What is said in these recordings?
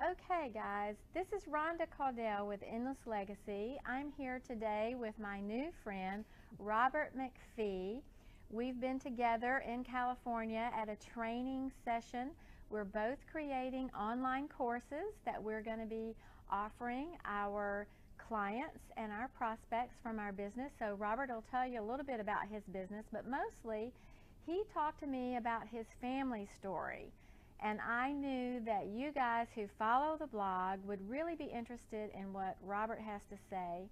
Okay guys, this is Rhonda Caudell with Endless Legacy. I'm here today with my new friend, Robert McPhee. We've been together in California at a training session. We're both creating online courses that we're going to be offering our clients and our prospects from our business. So Robert will tell you a little bit about his business, but mostly he talked to me about his family story. And I knew that you guys who follow the blog would really be interested in what Robert has to say.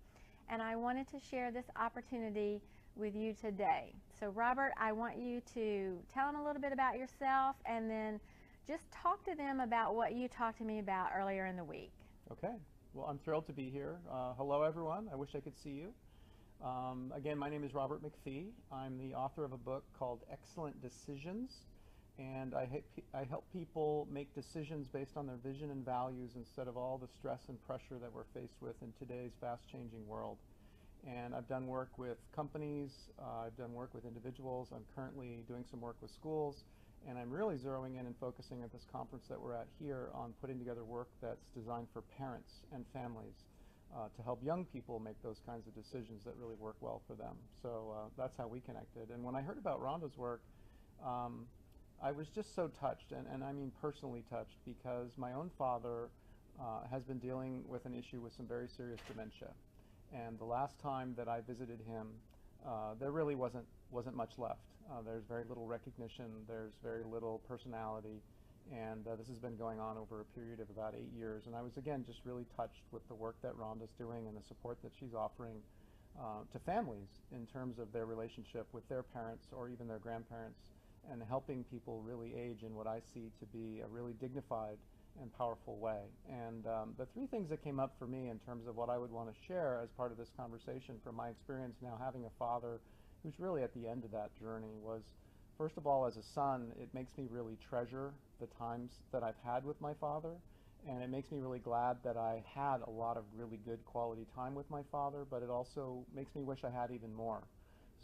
And I wanted to share this opportunity with you today. So Robert, I want you to tell them a little bit about yourself and then just talk to them about what you talked to me about earlier in the week. Okay. Well, I'm thrilled to be here. Hello, everyone. I wish I could see you. Again, my name is Robert McPhee. I'm the author of a book called Excellent Decisions. And I help people make decisions based on their vision and values instead of all the stress and pressure that we're faced with in today's fast-changing world. And I've done work with companies, I've done work with individuals, I'm currently doing some work with schools, and I'm really zeroing in and focusing at this conference that we're at here on putting together work that's designed for parents and families to help young people make those kinds of decisions that really work well for them. So that's how we connected. And when I heard about Rhonda's work, I was just so touched, and I mean personally touched, because my own father has been dealing with an issue with some very serious dementia. And the last time that I visited him, there really wasn't much left. There's very little recognition, there's very little personality, and this has been going on over a period of about 8 years. And I was, again, just really touched with the work that Rhonda's doing and the support that she's offering to families in terms of their relationship with their parents or even their grandparents, and helping people really age in what I see to be a really dignified and powerful way. And the three things that came up for me in terms of what I would want to share as part of this conversation from my experience now having a father who's really at the end of that journey was, first of all, as a son, it makes me really treasure the times that I've had with my father. And it makes me really glad that I had a lot of really good quality time with my father, but it also makes me wish I had even more.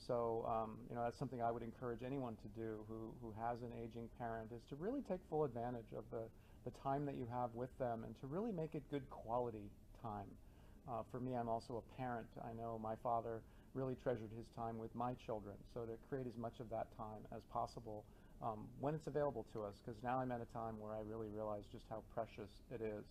So, that's something I would encourage anyone to do who has an aging parent, is to really take full advantage of the time that you have with them and to really make it good quality time. For me, I'm also a parent. I know my father really treasured his time with my children, so to create as much of that time as possible when it's available to us, because now I'm at a time where I really realize just how precious it is.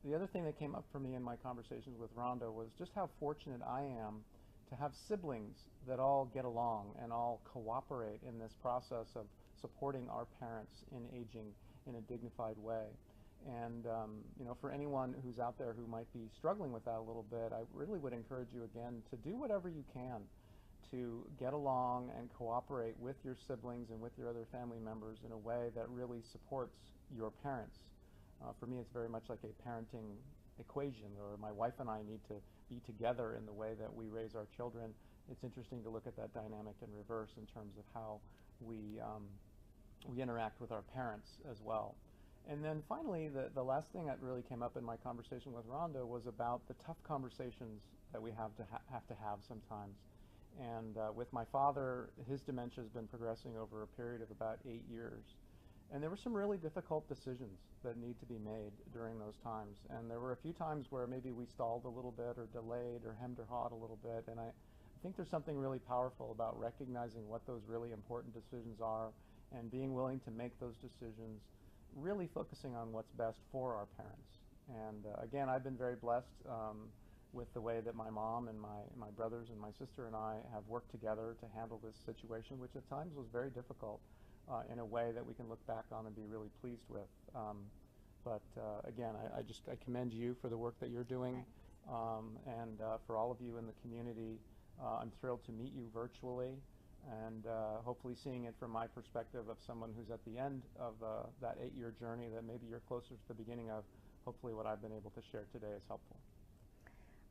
The other thing that came up for me in my conversations with Rhonda was just how fortunate I am to have siblings that all get along and all cooperate in this process of supporting our parents in aging in a dignified way. And for anyone who's out there who might be struggling with that a little bit, I really would encourage you again to do whatever you can to get along and cooperate with your siblings and with your other family members in a way that really supports your parents. For me, it's very much like a parenting equation, or my wife and I need to be together in the way that we raise our children. It's interesting to look at that dynamic in reverse in terms of how we interact with our parents as well. And then finally, the last thing that really came up in my conversation with Rhonda was about the tough conversations that we have to have sometimes. And with my father, his dementia has been progressing over a period of about 8 years. And there were some really difficult decisions that need to be made during those times. And there were a few times where maybe we stalled a little bit or delayed or hemmed or hawed a little bit. And I think there's something really powerful about recognizing what those really important decisions are and being willing to make those decisions, really focusing on what's best for our parents. And again, I've been very blessed with the way that my mom and my brothers and my sister and I have worked together to handle this situation, which at times was very difficult. In a way that we can look back on and be really pleased with. But again, I commend you for the work that you're doing, and for all of you in the community. I'm thrilled to meet you virtually, and hopefully seeing it from my perspective of someone who's at the end of that 8-year journey that maybe you're closer to the beginning of. Hopefully what I've been able to share today is helpful.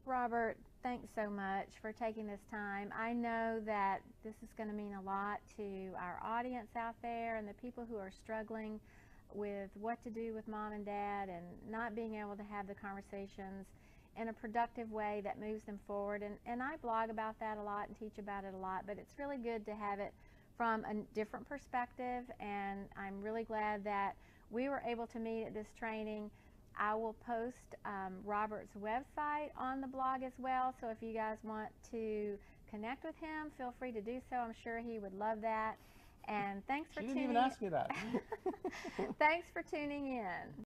Robert, thanks so much for taking this time. I know that this is going to mean a lot to our audience out there and the people who are struggling with what to do with mom and dad and not being able to have the conversations in a productive way that moves them forward. And I blog about that a lot and teach about it a lot, but it's really good to have it from a different perspective, and I'm really glad that we were able to meet at this training. I will post Robert's website on the blog as well, so if you guys want to connect with him, feel free to do so. I'm sure he would love that. And thanks for She tuning in. didn't even ask me that. Thanks for tuning in.